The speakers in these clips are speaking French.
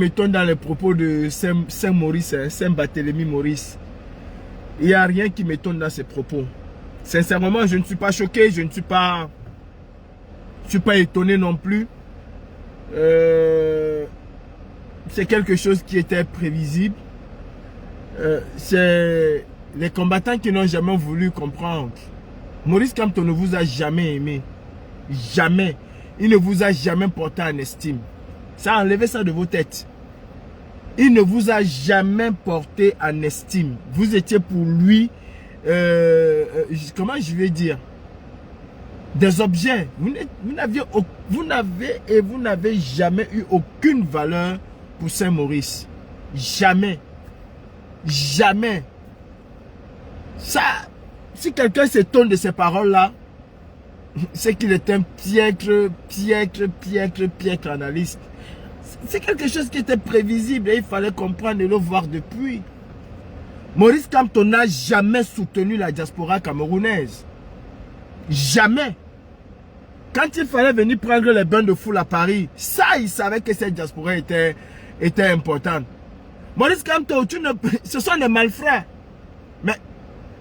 Mettons dans les propos de Saint-Maurice, Saint-Barthélemy Maurice. Il n'y a rien qui m'étonne dans ses propos. Sincèrement, je ne suis pas choqué, je ne suis pas étonné non plus. C'est quelque chose qui était prévisible. C'est les combattants qui n'ont jamais voulu comprendre. Maurice Kamto ne vous a jamais aimé. Jamais. Il ne vous a jamais porté en estime. Ça, enlevez ça de vos têtes. Il ne vous a jamais porté en estime. Vous étiez pour lui, comment je vais dire, des objets. Vous n'avez jamais eu aucune valeur pour Saint-Maurice. Jamais. Jamais. Ça, si quelqu'un s'étonne de ces paroles-là, c'est qu'il est un piètre analyste. C'est quelque chose qui était prévisible et il fallait comprendre et le voir depuis. Maurice Kamto n'a jamais soutenu la diaspora camerounaise. Jamais. Quand il fallait venir prendre les bains de foule à Paris, ça, il savait que cette diaspora était importante. Maurice Kamto, ce sont des malfrats. Mais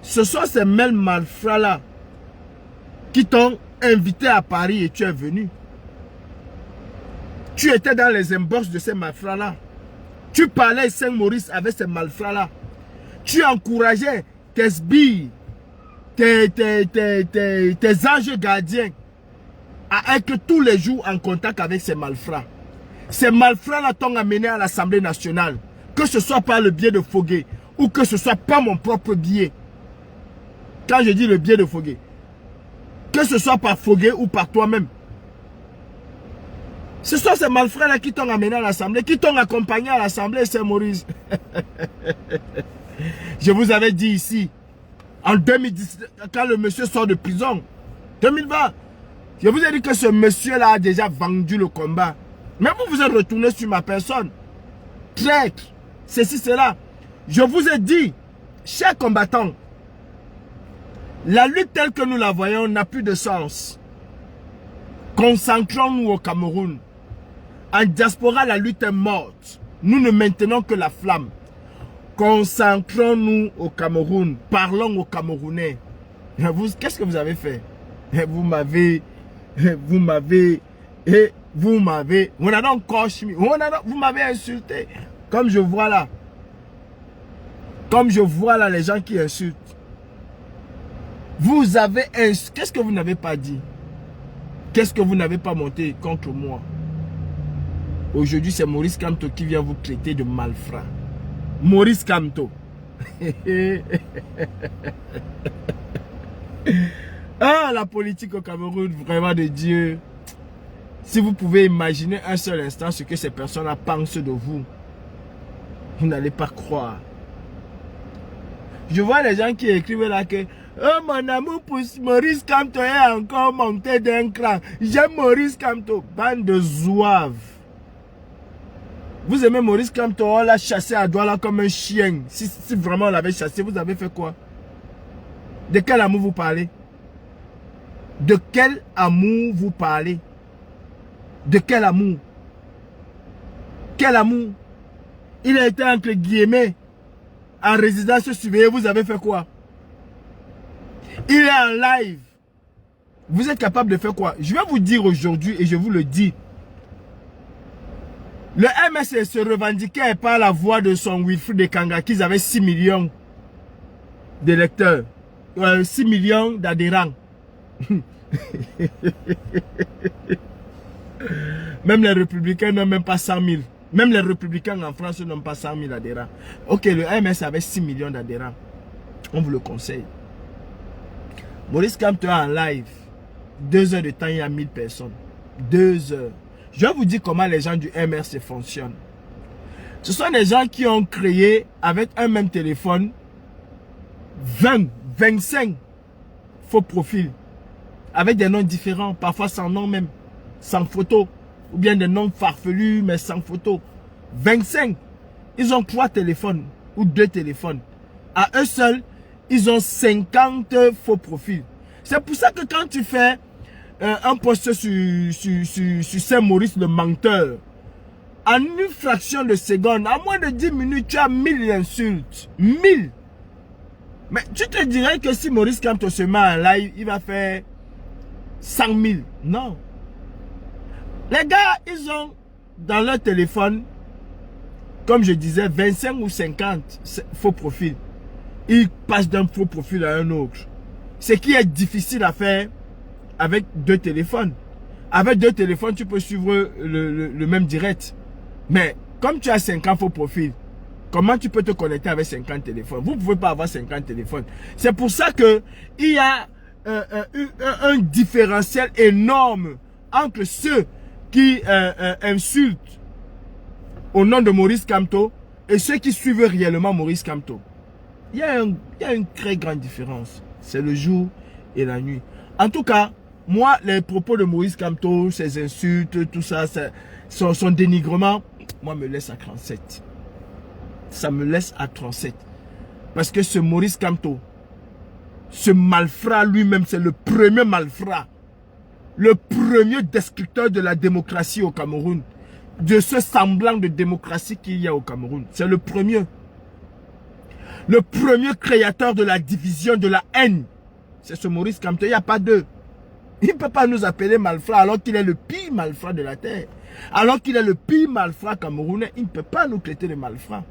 ce sont ces mêmes malfrats-là qui t'ont invité à Paris et tu es venu. Tu étais dans les embauches de ces malfrats-là. Tu parlais Saint-Maurice avec ces malfrats-là. Tu encourageais tes sbires, tes anges gardiens à être tous les jours en contact avec ces malfrats. Ces malfrats-là t'ont amené à l'Assemblée nationale. Que ce soit par le biais de Fogué ou que ce soit par mon propre biais. Quand je dis le biais de Fogué, que ce soit par Fogué ou par toi-même. Ce sont ces malfrats-là qui t'ont amené à l'Assemblée, qui t'ont accompagné à l'Assemblée Saint-Maurice. Je vous avais dit ici, en 2010, quand le monsieur sort de prison, 2020, je vous ai dit que ce monsieur-là a déjà vendu le combat. Mais vous vous êtes retourné sur ma personne. Traître, ceci, cela. Je vous ai dit, chers combattants, la lutte telle que nous la voyons n'a plus de sens. Concentrons-nous au Cameroun. En diaspora, la lutte est morte. Nous ne maintenons que la flamme. Concentrons-nous au Cameroun. Parlons aux Camerounais. Qu'est-ce que vous avez fait? Vous m'avez, vous m'avez insulté. Comme je vois là. Comme je vois là les gens qui insultent. Vous avez insulté. Qu'est-ce que vous n'avez pas dit? Qu'est-ce que vous n'avez pas monté contre moi? Aujourd'hui, c'est Maurice Kamto qui vient vous traiter de malfrat. Maurice Kamto. Ah, la politique au Cameroun, vraiment de Dieu. Si vous pouvez imaginer un seul instant ce que ces personnes-là pensent de vous, vous n'allez pas croire. Je vois les gens qui écrivent là que oh, mon amour pour Maurice Kamto est encore monté d'un cran. J'aime Maurice Kamto. Bande de zouaves. Vous aimez Maurice Kamto, on l'a chassé à Douala comme un chien. Si vraiment on l'avait chassé, vous avez fait quoi? De quel amour vous parlez? De quel amour vous parlez? De quel amour? Quel amour? Il a été entre guillemets en résidence surveillée, vous avez fait quoi? Il est en live. Vous êtes capable de faire quoi? Je vais vous dire aujourd'hui et je vous le dis. Le MSC se revendiquait par la voix de son Wilfried Ekanga qu'ils avaient 6 millions d'électeurs. 6 millions d'adhérents. Même les républicains n'ont même pas 100 000. Même les républicains en France n'ont pas 100 000 adhérents. Ok, le MS avait 6 millions d'adhérents. On vous le conseille. Maurice Kamto en live. 2 heures de temps, il y a 1000 personnes. 2 heures. Je vais vous dire comment les gens du MRC fonctionnent. Ce sont des gens qui ont créé avec un même téléphone 20, 25 faux profils. Avec des noms différents, parfois sans nom même, sans photo. Ou bien des noms farfelus mais sans photo. 25. Ils ont 3 téléphones ou 2 téléphones. À eux seuls, ils ont 50 faux profils. C'est pour ça que quand tu fais un post sur Saint-Maurice le menteur, En une fraction de seconde, en moins de 10 minutes, tu as 1000 insultes. 1000. Mais tu te dirais que si Maurice Kamto se met en live, il va faire 100 000. Non. Les gars, ils ont dans leur téléphone, comme je disais, 25 ou 50 faux profils. Ils passent d'un faux profil à un autre. Ce qui est difficile à faire avec 2 téléphones. Avec 2 téléphones, tu peux suivre le même direct. Mais comme tu as 50 faux profils, comment tu peux te connecter avec 50 téléphones? Vous ne pouvez pas avoir 50 téléphones. C'est pour ça que il y a un différentiel énorme entre ceux qui insultent au nom de Maurice Kamto et ceux qui suivent réellement Maurice Kamto. Il y a une très grande différence. C'est le jour et la nuit. En tout cas, moi, les propos de Maurice Kamto, ses insultes, tout ça, son dénigrement, moi, me laisse à 37. Ça me laisse à 37. Parce que ce Maurice Kamto, ce malfrat lui-même, c'est le premier malfrat. Le premier destructeur de la démocratie au Cameroun. De ce semblant de démocratie qu'il y a au Cameroun. C'est le premier. Le premier créateur de la division, de la haine. C'est ce Maurice Kamto. Il n'y a pas deux. Il ne peut pas nous appeler malfrat alors qu'il est le pire malfrat de la terre. Alors qu'il est le pire malfrat camerounais, il ne peut pas nous traiter de malfrat.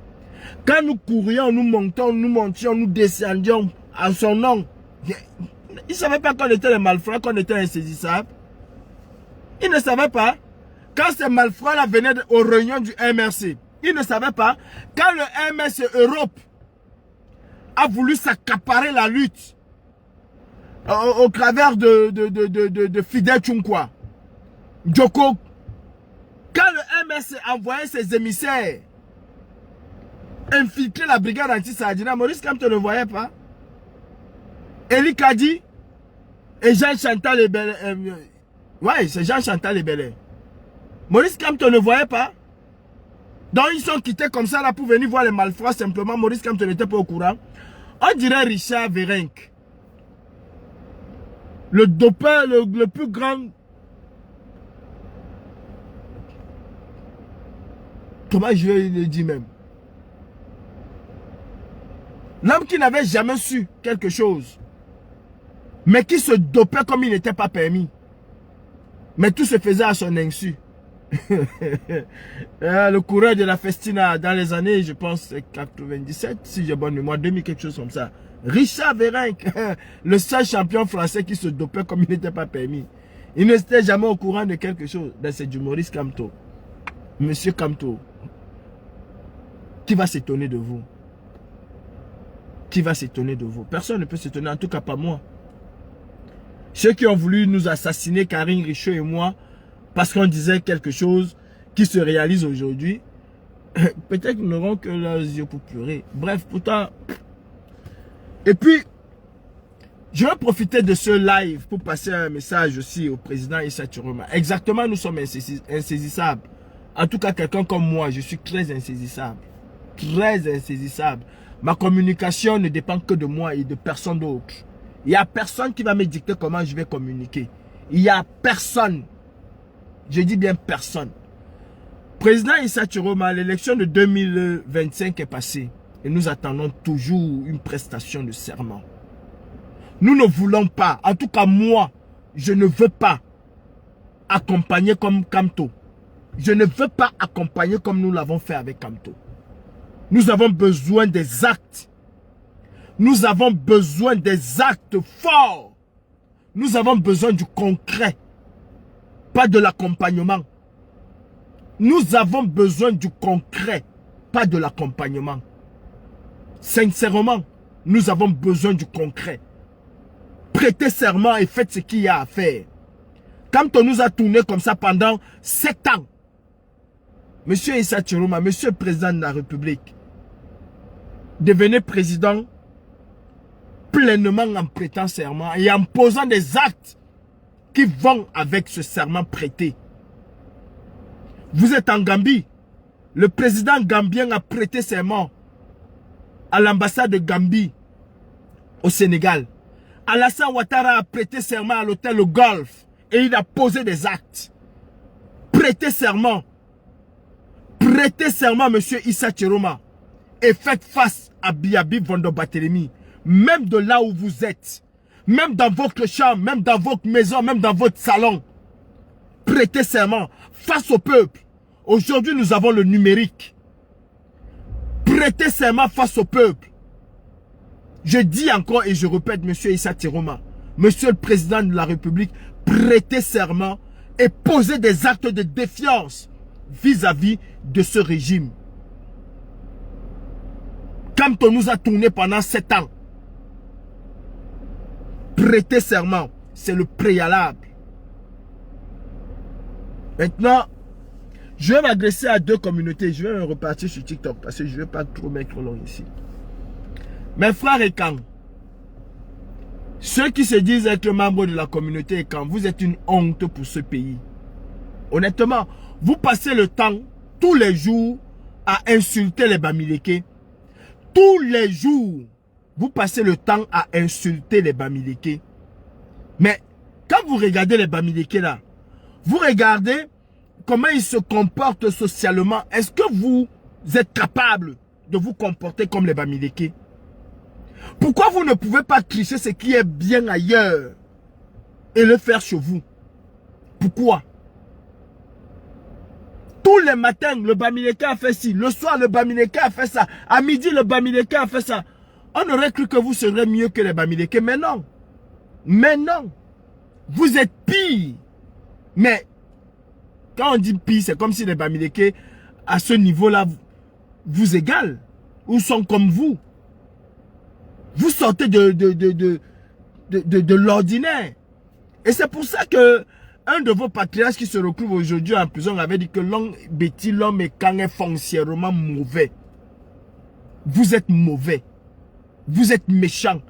Quand nous courions, nous montions, nous descendions en son nom. Il ne savait pas qu'on était les malfrats, qu'on était insaisissables. Il ne savait pas. Quand ces malfrats-là venaient aux réunions du MRC, il ne savait pas. Quand le MRC Europe a voulu s'accaparer la lutte au travers de Fidel Tchoukwa, Djoko, quand le MRC envoyait ses émissaires infiltrer la brigade anti-Sardina, Maurice Kamto ne voyait pas. Eli Kadi et Jean-Chantal Ebele. Ouais, c'est Jean-Chantal Ebele. Maurice Kamto ne voyait pas. Donc ils sont quittés comme ça là pour venir voir les malfrats simplement. Maurice Kamto n'était pas au courant. On dirait Richard Verenk. Le dopeur, le plus grand. Comment je vais le dire même? L'homme qui n'avait jamais su quelque chose, mais qui se dopait comme il n'était pas permis. Mais tout se faisait à son insu. Le coureur de la Festina dans les années, je pense, 97, si j'ai bonne mémoire, 2000, quelque chose comme ça. Richard Verenk, le seul champion français qui se dopait comme il n'était pas permis. Il n'était jamais au courant de quelque chose. C'est du Maurice Kamto. Monsieur Kamto, qui va s'étonner de vous? Qui va s'étonner de vous? Personne ne peut s'étonner, en tout cas pas moi. Ceux qui ont voulu nous assassiner, Karine Richaud et moi, parce qu'on disait quelque chose qui se réalise aujourd'hui, peut-être n'auront que leurs yeux pour pleurer. Bref, pourtant. Et puis, je vais profiter de ce live pour passer un message aussi au président Issa Tchiroma. Exactement, nous sommes insaisissables. En tout cas, quelqu'un comme moi, je suis très insaisissable. Très insaisissable. Ma communication ne dépend que de moi et de personne d'autre. Il n'y a personne qui va me dicter comment je vais communiquer. Il n'y a personne. Je dis bien personne. Président Issa Tchiroma, l'élection de 2025 est passée. Et nous attendons toujours une prestation de serment. Nous ne voulons pas, en tout cas moi, je ne veux pas accompagner comme Kamto. Je ne veux pas accompagner comme nous l'avons fait avec Kamto. Nous avons besoin des actes. Nous avons besoin des actes forts. Nous avons besoin du concret. Pas de l'accompagnement. Nous avons besoin du concret. Pas de l'accompagnement. Sincèrement, nous avons besoin du concret. Prêtez serment et faites ce qu'il y a à faire. Quand on nous a tourné comme ça pendant 7 ans, Monsieur Issa Tchiroma, Monsieur le Président de la République, devenez président pleinement en prêtant serment et en posant des actes qui vont avec ce serment prêté. Vous êtes en Gambie. Le président gambien a prêté serment à l'ambassade de Gambie au Sénégal. Alassane Ouattara a prêté serment à l'hôtel Le Golf et il a posé des actes. Prêtez serment. Prêtez serment, monsieur Issa Tchiroma, et faites face à Biabi Vondo Barthélemy, même de là où vous êtes, même dans votre chambre, même dans votre maison, même dans votre salon. Prêtez serment face au peuple. Aujourd'hui, nous avons le numérique. Prêtez serment face au peuple. Je dis encore et je répète, monsieur Issa Tchiroma, monsieur le président de la République, prêtez serment et posez des actes de défiance vis-à-vis de ce régime. Quand on nous a tourné pendant 7 ans, prêtez serment, c'est le préalable. Maintenant, je vais m'adresser à 2 communautés. Je vais repartir sur TikTok parce que je ne vais pas trop mettre long ici. Mes frères et quand, ceux qui se disent être membres de la communauté et quand, vous êtes une honte pour ce pays. Honnêtement, vous passez le temps tous les jours à insulter les Bamileke. Tous les jours, vous passez le temps à insulter les Bamileke. Mais quand vous regardez les Bamileke là, vous regardez comment ils se comportent socialement. Est-ce que vous êtes capable de vous comporter comme les Bamileke? Pourquoi vous ne pouvez pas tricher ce qui est bien ailleurs et le faire chez vous? Pourquoi? Tous les matins, le Bamileke a fait ci. Le soir, le Bamileke a fait ça. À midi, le Bamileke a fait ça. On aurait cru que vous serez mieux que les Bamileke. Mais non. Mais non. Vous êtes pire. Mais quand on dit pire, c'est comme si les Bamileke, à ce niveau-là, vous égalent. Ou sont comme vous. Vous sortez de l'ordinaire. Et c'est pour ça que un de vos patriarches qui se retrouve aujourd'hui en prison avait dit que l'homme et quand est foncièrement mauvais. Vous êtes mauvais. Vous êtes méchant.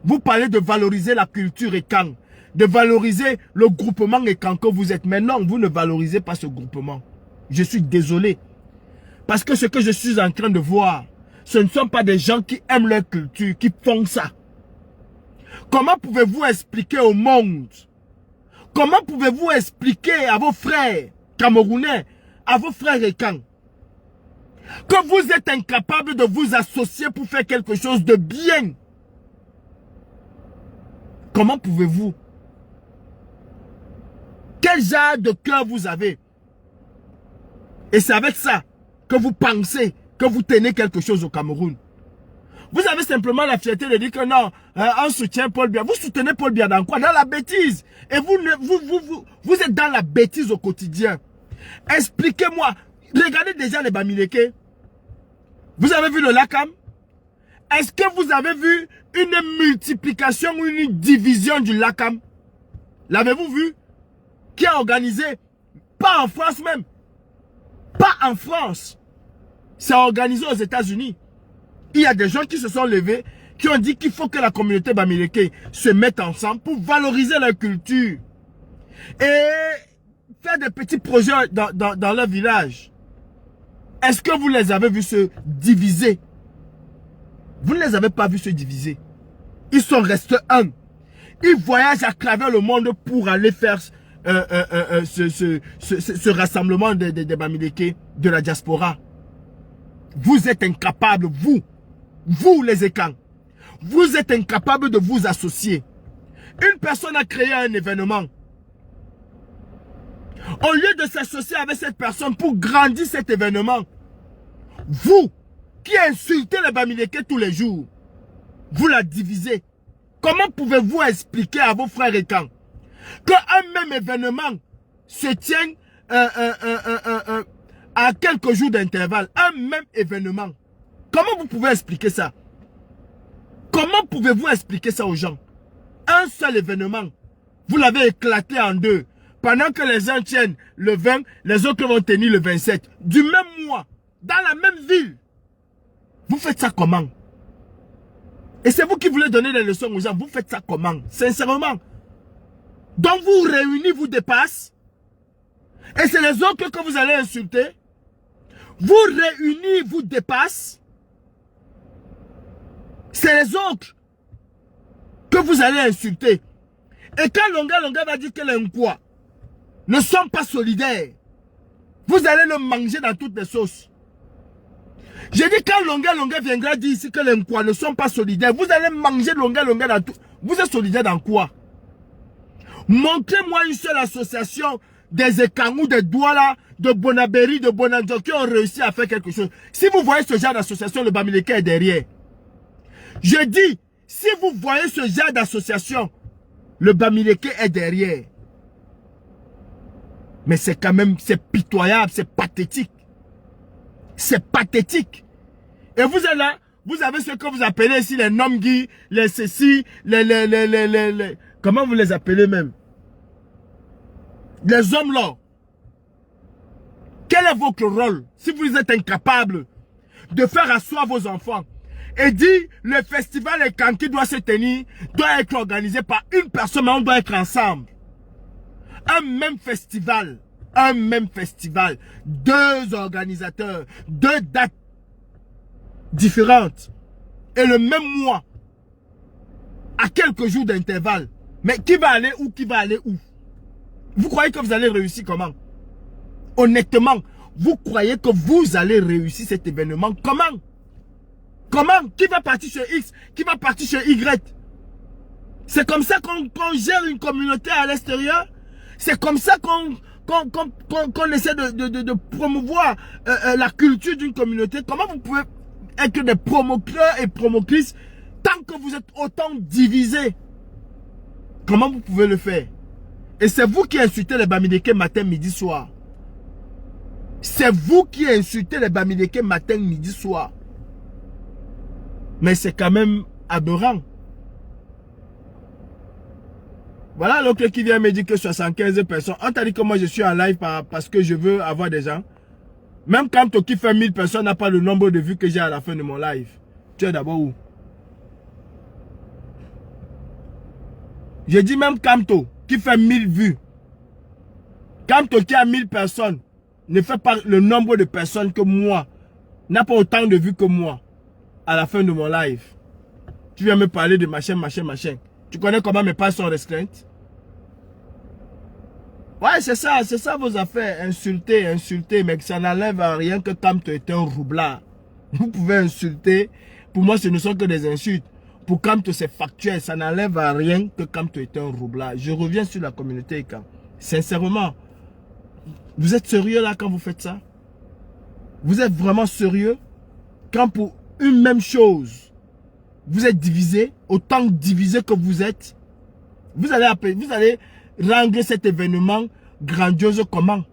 Vous parlez de valoriser la culture et quand, de valoriser le groupement et quand que vous êtes. Mais non, vous ne valorisez pas ce groupement. Je suis désolé. Parce que ce que je suis en train de voir, ce ne sont pas des gens qui aiment leur culture, qui font ça. Comment pouvez-vous expliquer au monde? Comment pouvez-vous expliquer à vos frères camerounais, à vos frères écans, que vous êtes incapables de vous associer pour faire quelque chose de bien? Comment pouvez-vous? Quel genre de cœur vous avez? Et c'est avec ça que vous pensez que vous tenez quelque chose au Cameroun. Vous avez simplement la fierté de dire que non, on soutient Paul Biya. Vous soutenez Paul Biya dans quoi? Dans la bêtise. Et vous êtes dans la bêtise au quotidien. Expliquez-moi. Regardez déjà les Bamileke. Vous avez vu le Lakam? Est-ce que vous avez vu une multiplication ou une division du Lakam? L'avez-vous vu? Qui a organisé? Pas en France même. Pas en France. C'est organisé aux États-Unis. Il y a des gens qui se sont levés, qui ont dit qu'il faut que la communauté Bamileke se mette ensemble pour valoriser leur culture. Et faire des petits projets dans leur village. Est-ce que vous les avez vus se diviser? Vous ne les avez pas vus se diviser. Ils sont restés un. Ils voyagent à travers le monde pour aller faire ce rassemblement des Bamileke, de la diaspora. Vous êtes incapables, vous les écans, vous êtes incapables de vous associer. Une personne a créé un événement. Au lieu de s'associer avec cette personne pour grandir cet événement, vous qui insultez les Bamileke tous les jours, vous la divisez. Comment pouvez-vous expliquer à vos frères écans qu'un même événement se tient à quelques jours d'intervalle, un même événement? Comment vous pouvez expliquer ça? Comment pouvez-vous expliquer ça aux gens? Un seul événement, vous l'avez éclaté en deux. Pendant que les uns tiennent le 20, les autres vont tenir le 27. Du même mois, dans la même ville. Vous faites ça comment? Et c'est vous qui voulez donner des leçons aux gens. Vous faites ça comment? Sincèrement. Donc vous réunissez, vous dépassez. Et c'est les autres que vous allez insulter. Vous réunissez, vous dépassez. C'est les autres que vous allez insulter. Et quand Longa va dire que les Nkwa ne sont pas solidaires, Vous allez le manger dans toutes les sauces. J'ai dit quand Longuet viendra dire ici que les Nkwa ne sont pas solidaires, vous allez manger Longuet dans tout. Vous êtes solidaire dans quoi? Montrez-moi une seule association des Ekangou, des Douala, de Bonaberi, de Bonanjo qui ont réussi à faire quelque chose. Si vous voyez ce genre d'association, le Bamileke est derrière. Je dis, si vous voyez ce genre d'association, le Bamileke est derrière. Mais c'est quand même, c'est pitoyable, c'est pathétique. C'est pathétique. Et vous êtes là, vous avez ce que vous appelez ici les Nomgui, les ceci, les comment vous les appelez même? Les hommes là. Quel est votre rôle si vous êtes incapable de faire asseoir vos enfants et dire le festival qui doit se tenir, doit être organisé par une personne, mais on doit être ensemble. Un même festival, deux organisateurs, deux dates différentes et le même mois, à quelques jours d'intervalle. Mais qui va aller où, qui va aller où? Vous croyez que vous allez réussir comment? Honnêtement, vous croyez que vous allez réussir cet événement comment? Comment? Qui va partir sur X? Qui va partir sur Y? C'est comme ça qu'on gère une communauté à l'extérieur? C'est comme ça qu'on essaie de promouvoir la culture d'une communauté? Comment vous pouvez être des promoteurs et promotrices tant que vous êtes autant divisés? Comment vous pouvez le faire? Et c'est vous qui insultez les Bamileke matin, midi, soir. C'est vous qui insultez les Bamileke matin, midi, soir. Mais c'est quand même aberrant. Voilà l'autre qui vient me dire que 75 personnes. On t'a dit que moi je suis en live parce que je veux avoir des gens. Même quand tu fait 1000 personnes n'a pas le nombre de vues que j'ai à la fin de mon live. Tu es d'abord où? J'ai dit même Kamto qui fait 1000 vues. Kamto qui a 1000 personnes ne fait pas le nombre de personnes que moi. N'a pas autant de vues que moi à la fin de mon live. Tu viens me parler de machin. Tu connais comment mes pages sont restreintes? Ouais, c'est ça vos affaires. Insulter, mais ça n'enlève à rien que Kamto est un roublard. Vous pouvez insulter. Pour moi, ce ne sont que des insultes. Pour Kamto, c'est factuel. Ça n'enlève à rien que Kamto est un roublard. Je reviens sur la communauté Eka. Sincèrement, vous êtes sérieux là quand vous faites ça? Vous êtes vraiment sérieux? Quand pour une même chose, vous êtes divisé, autant divisé que vous êtes, vous allez rendre cet événement grandiose comment?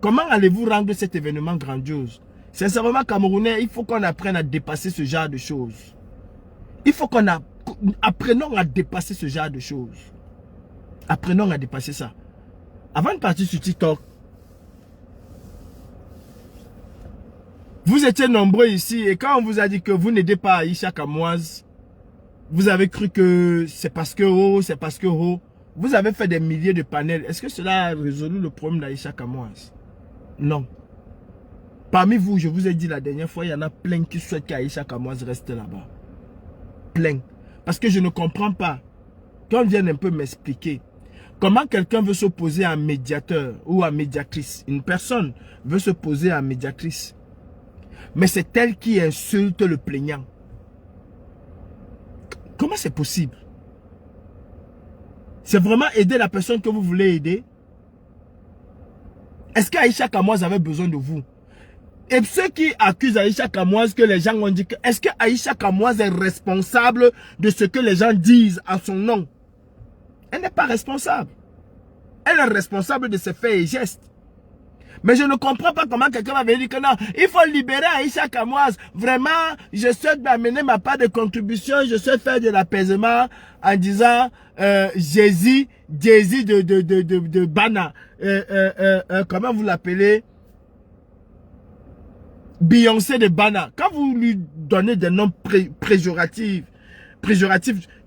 Comment allez-vous rendre cet événement grandiose? Sincèrement, Camerounais, il faut qu'on apprenne à dépasser ce genre de choses. Il faut qu'on apprenons à dépasser ce genre de choses. Apprenons à dépasser ça. Avant de partir sur TikTok, vous étiez nombreux ici et quand on vous a dit que vous n'aidez pas Aïcha Kamoise, vous avez cru que c'est parce que vous avez fait des milliers de panels. Est-ce que cela a résolu le problème d'Aïcha Kamoise? Non. Parmi vous, je vous ai dit la dernière fois, il y en a plein qui souhaitent qu'Aïcha Kamoise reste là-bas. Plein. Parce que je ne comprends pas. Qu'on vienne un peu m'expliquer. Comment quelqu'un veut s'opposer à un médiateur ou à médiatrice? Une personne veut s'opposer à un médiatrice. Mais c'est elle qui insulte le plaignant. Comment c'est possible? C'est vraiment aider la personne que vous voulez aider? Est-ce qu'Aïcha Kamoise avait besoin de vous? Et ceux qui accusent Aïcha Kamoise que les gens ont dit que... Est-ce que Aïcha Kamoise est responsable de ce que les gens disent à son nom? Elle n'est pas responsable. Elle est responsable de ses faits et gestes. Mais je ne comprends pas comment quelqu'un va venir dire que non, il faut libérer Aïcha Kamoise. Vraiment, je souhaite amener ma part de contribution, je souhaite faire de l'apaisement en disant Jésus de Bana. Comment vous l'appelez? Beyoncé de Bana. Quand vous lui donnez des noms péjoratifs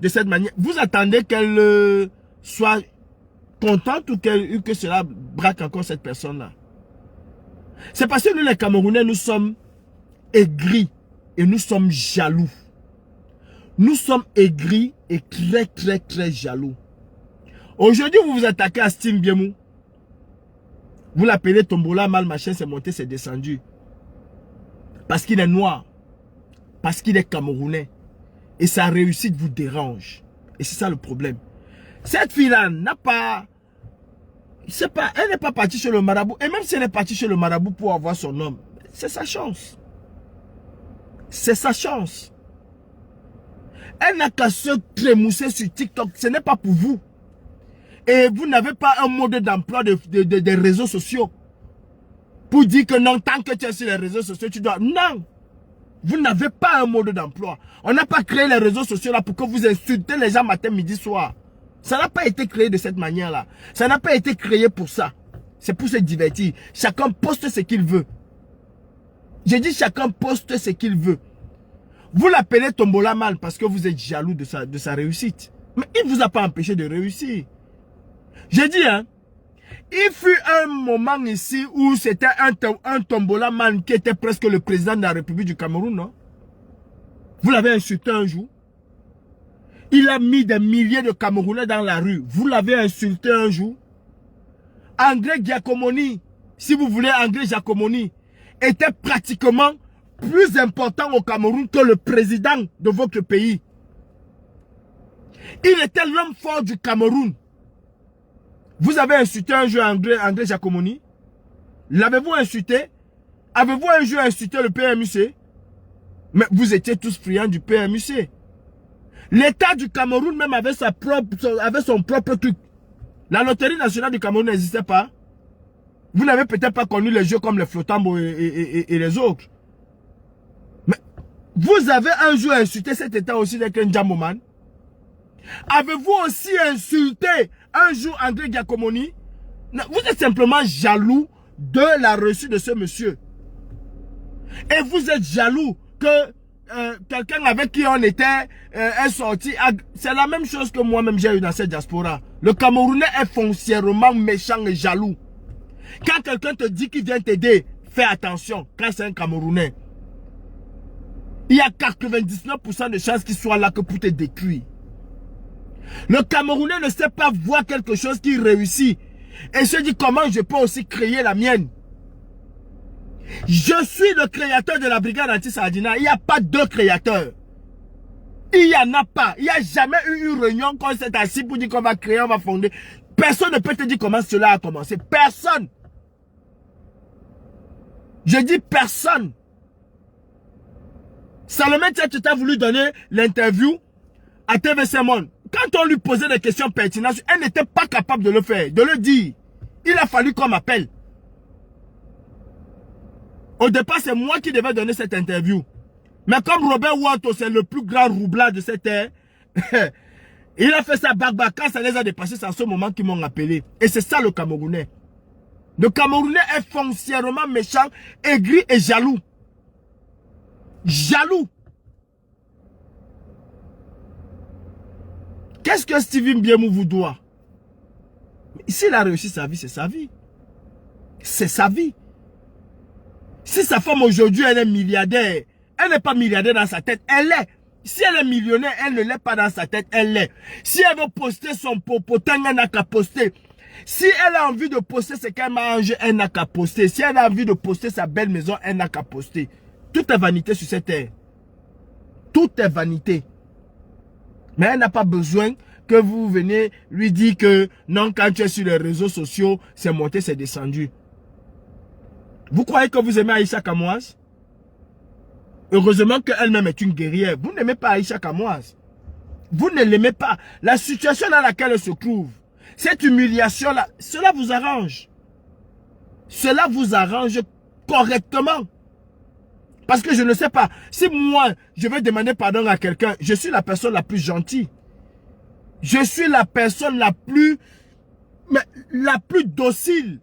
de cette manière, vous attendez qu'elle soit contente ou que cela braque encore cette personne-là? C'est parce que nous les Camerounais, nous sommes aigris et nous sommes jaloux. Nous sommes aigris et très jaloux. Aujourd'hui, vous vous attaquez à Steve Biemou. Vous l'appelez Tombola mal, machin, c'est monté, c'est descendu. Parce qu'il est noir. Parce qu'il est camerounais. Et sa réussite vous dérange. Et c'est ça le problème. Cette fille-là n'a pas... C'est pas, elle n'est pas partie chez le marabout. Et même si elle est partie chez le marabout pour avoir son homme, c'est sa chance. C'est sa chance. Elle n'a qu'à se trémousser sur TikTok. Ce n'est pas pour vous. Et vous n'avez pas un mode d'emploi des réseaux sociaux. Pour dire que non, tant que tu es sur les réseaux sociaux, tu dois... Non. Vous n'avez pas un mode d'emploi. On n'a pas créé les réseaux sociaux là pour que vous insultez les gens matin, midi, soir. Ça n'a pas été créé de cette manière-là. Ça n'a pas été créé pour ça. C'est pour se divertir. Chacun poste ce qu'il veut. J'ai dit chacun poste ce qu'il veut. Vous l'appelez Tombola mal parce que vous êtes jaloux de sa réussite. Mais il ne vous a pas empêché de réussir. J'ai dit, hein, il fut un moment ici où c'était un Tombola man qui était presque le président de la République du Cameroun, non? Vous l'avez insulté un jour. Il a mis des milliers de Camerounais dans la rue. Vous l'avez insulté un jour. André Giacomoni, si vous voulez, André Giacomoni, était pratiquement plus important au Cameroun que le président de votre pays. Il était l'homme fort du Cameroun. Vous avez insulté un jour André Giacomoni? L'avez-vous insulté? Avez-vous un jour insulté le PMUC? Mais vous étiez tous friands du PMUC. L'État du Cameroun même avait son propre truc. La loterie nationale du Cameroun n'existait pas. Vous n'avez peut-être pas connu les jeux comme les Flotambo et les autres. Mais vous avez un jour insulté cet État aussi avec un Djamoman. Avez-vous aussi insulté un jour André Giacomoni? Vous êtes simplement jaloux de la reçue de ce monsieur. Et vous êtes jaloux que quelqu'un avec qui on était est sorti. C'est la même chose que moi-même j'ai eu dans cette diaspora. Le Camerounais est foncièrement méchant et jaloux. Quand quelqu'un te dit qu'il vient t'aider, fais attention. Quand c'est un Camerounais, il y a 99% de chances qu'il soit là que pour te détruire. Le Camerounais ne sait pas voir quelque chose qui réussit et se dit comment je peux aussi créer la mienne. Je suis le créateur de la brigade anti-Sardina. Il n'y a pas deux créateurs. Il n'y en a pas. Il n'y a jamais eu une réunion qu'on s'est assis pour dire qu'on va créer, on va fonder. Personne ne peut te dire comment cela a commencé. Personne. Je dis personne. Salomé Tchatch a voulu donner l'interview à TVC Monde. Quand on lui posait des questions pertinentes, elle n'était pas capable de le faire, de le dire. Il a fallu qu'on m'appelle. Au départ, c'est moi qui devais donner cette interview. Mais comme Robert Wanto, c'est le plus grand roublard de cette ère, il a fait ça quand ça les a dépassés, c'est à ce moment qu'ils m'ont appelé. Et c'est ça le Camerounais. Le Camerounais est foncièrement méchant, aigri et jaloux. Jaloux. Qu'est-ce que Steven Biemou vous doit? S'il a réussi sa vie, c'est sa vie. C'est sa vie. Si sa femme aujourd'hui, elle est milliardaire, elle n'est pas milliardaire dans sa tête, elle l'est. Si elle est millionnaire, elle ne l'est pas dans sa tête, elle l'est. Si elle veut poster son popotin, elle n'a qu'à poster. Si elle a envie de poster ce qu'elle mange, elle n'a qu'à poster. Si elle a envie de poster sa belle maison, elle n'a qu'à poster. Tout est vanité sur cette terre. Tout est vanité. Mais elle n'a pas besoin que vous venez lui dire que non, quand tu es sur les réseaux sociaux, c'est monté, c'est descendu. Vous croyez que vous aimez Aïcha Kamoise? Heureusement qu'elle-même est une guerrière. Vous n'aimez pas Aïcha Kamoise. Vous ne l'aimez pas. La situation dans laquelle elle se trouve, cette humiliation-là, cela vous arrange. Cela vous arrange correctement. Parce que je ne sais pas, si moi, je vais demander pardon à quelqu'un, je suis la personne la plus gentille. Je suis la personne la plus docile.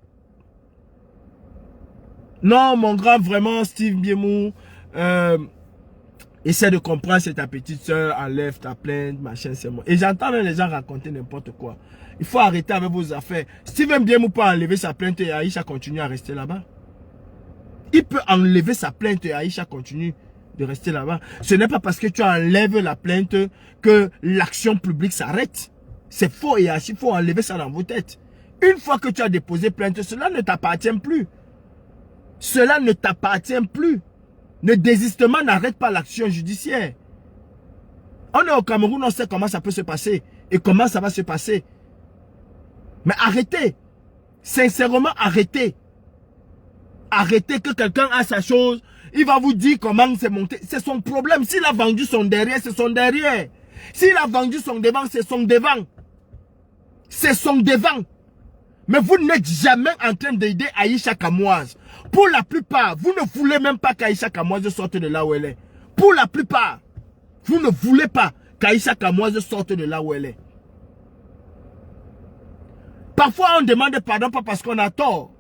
Non, mon grand, vraiment, Steve Biemou, essaie de comprendre, c'est ta petite soeur, enlève ta plainte, machin, c'est moi. Et j'entends même les gens raconter n'importe quoi. Il faut arrêter avec vos affaires. Steven Biemou peut enlever sa plainte et Aïcha continue à rester là-bas. Il peut enlever sa plainte et Aïcha continue de rester là-bas. Ce n'est pas parce que tu enlèves la plainte que l'action publique s'arrête. C'est faux et archi, il faut enlever ça dans vos têtes. Une fois que tu as déposé plainte, cela ne t'appartient plus. Cela ne t'appartient plus. Le désistement n'arrête pas l'action judiciaire. On est au Cameroun, on sait comment ça peut se passer et comment ça va se passer. Mais arrêtez. Sincèrement, arrêtez. Arrêtez que quelqu'un a sa chose. Il va vous dire comment c'est monté. C'est son problème. S'il a vendu son derrière, c'est son derrière. S'il a vendu son devant, c'est son devant. C'est son devant. Mais vous n'êtes jamais en train d'aider Aïcha Kamoise. Pour la plupart, vous ne voulez même pas qu'Aïcha Kamoise sorte de là où elle est. Pour la plupart, vous ne voulez pas qu'Aïcha Kamoise sorte de là où elle est. Parfois, on demande pardon pas parce qu'on a tort.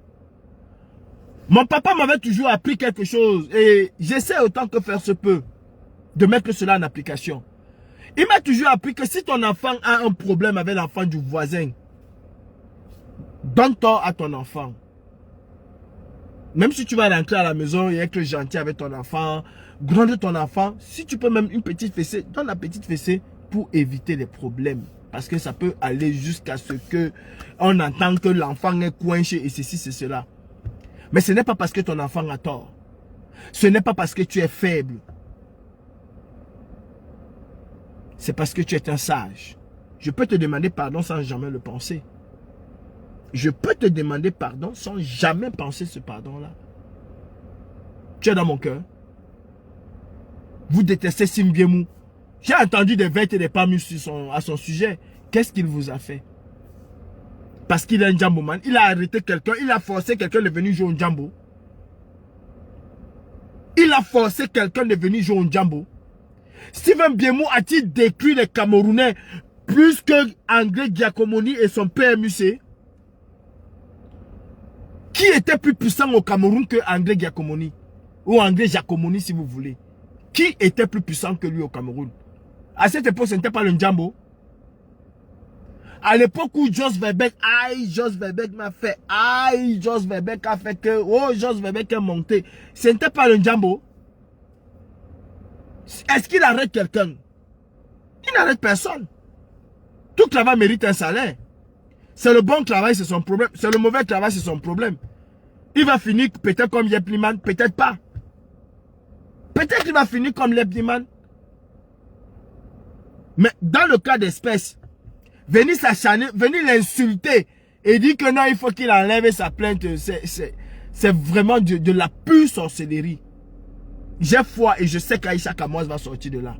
Mon papa m'avait toujours appris quelque chose et j'essaie autant que faire se peut de mettre cela en application. Il m'a toujours appris que si ton enfant a un problème avec l'enfant du voisin, donne tort à ton enfant. Même si tu vas rentrer à la maison et être gentil avec ton enfant, gronde ton enfant, si tu peux même une petite fessée, donne la petite fessée pour éviter les problèmes. Parce que ça peut aller jusqu'à ce que on entend que l'enfant est coincé et ceci, c'est cela. Mais ce n'est pas parce que ton enfant a tort. Ce n'est pas parce que tu es faible. C'est parce que tu es un sage. Je peux te demander pardon sans jamais le penser. Je peux te demander pardon sans jamais penser ce pardon-là. Tu es dans mon cœur. Vous détestez Simbiemou. J'ai entendu des vêtements et des parmus à son sujet. Qu'est-ce qu'il vous a fait? Parce qu'il est un jamboman. Il a arrêté quelqu'un. Il a forcé quelqu'un de venir jouer au jambo. Il a forcé quelqu'un de venir jouer au jambo. Steven Biemou a-t-il détruit les Camerounais plus que André Giacomoni et son PMUC? Qui était plus puissant au Cameroun que André Giacomoni? Ou André Giacomoni si vous voulez. Qui était plus puissant que lui au Cameroun? À cette époque, ce n'était pas le Njambo. À l'époque où Jos Verbeek, Jos Verbeek m'a fait, Jos Verbeek a fait que, Jos Verbeek est monté. Ce n'était pas le Njambo. Est-ce qu'il arrête quelqu'un? Il n'arrête personne. Tout travail mérite un salaire. C'est le bon travail, c'est son problème. C'est le mauvais travail, c'est son problème. Il va finir peut-être comme Yepliman, peut-être pas. Peut-être qu'il va finir comme Yepliman. Mais dans le cas d'espèce, venir s'acharner, venir l'insulter et dire que non, il faut qu'il enlève sa plainte, c'est vraiment de la pure sorcellerie. J'ai foi et je sais qu'Aïcha Kamoise va sortir de là.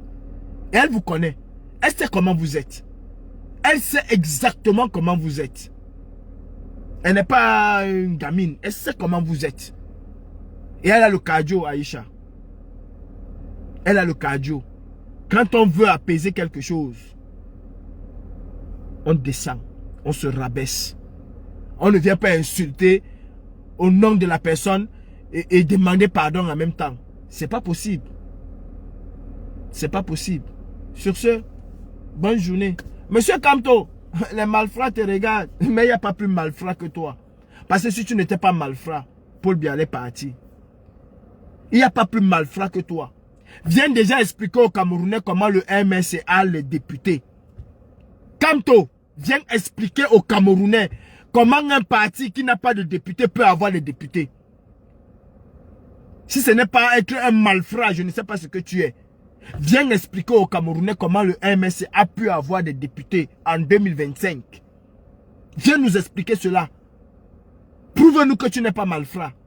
Et elle vous connaît. Elle sait comment vous êtes. Elle sait exactement comment vous êtes. Elle n'est pas une gamine. Elle sait comment vous êtes. Et elle a le cardio, Aïcha. Elle a le cardio. Quand on veut apaiser quelque chose, on descend, on se rabaisse. On ne vient pas insulter au nom de la personne et demander pardon en même temps. C'est pas possible. C'est pas possible. Sur ce, bonne journée. Monsieur Kamto, les malfrats te regardent, mais il n'y a pas plus malfrat que toi. Parce que si tu n'étais pas malfrat, Paul Biya est parti. Il n'y a pas plus malfrat que toi. Viens déjà expliquer aux Camerounais comment le MNC a les députés. Kamto, viens expliquer aux Camerounais comment un parti qui n'a pas de députés peut avoir des députés. Si ce n'est pas être un malfrat, je ne sais pas ce que tu es. Viens expliquer aux Camerounais comment le MNC a pu avoir des députés en 2025. Viens nous expliquer cela. Prouve-nous que tu n'es pas malfrat.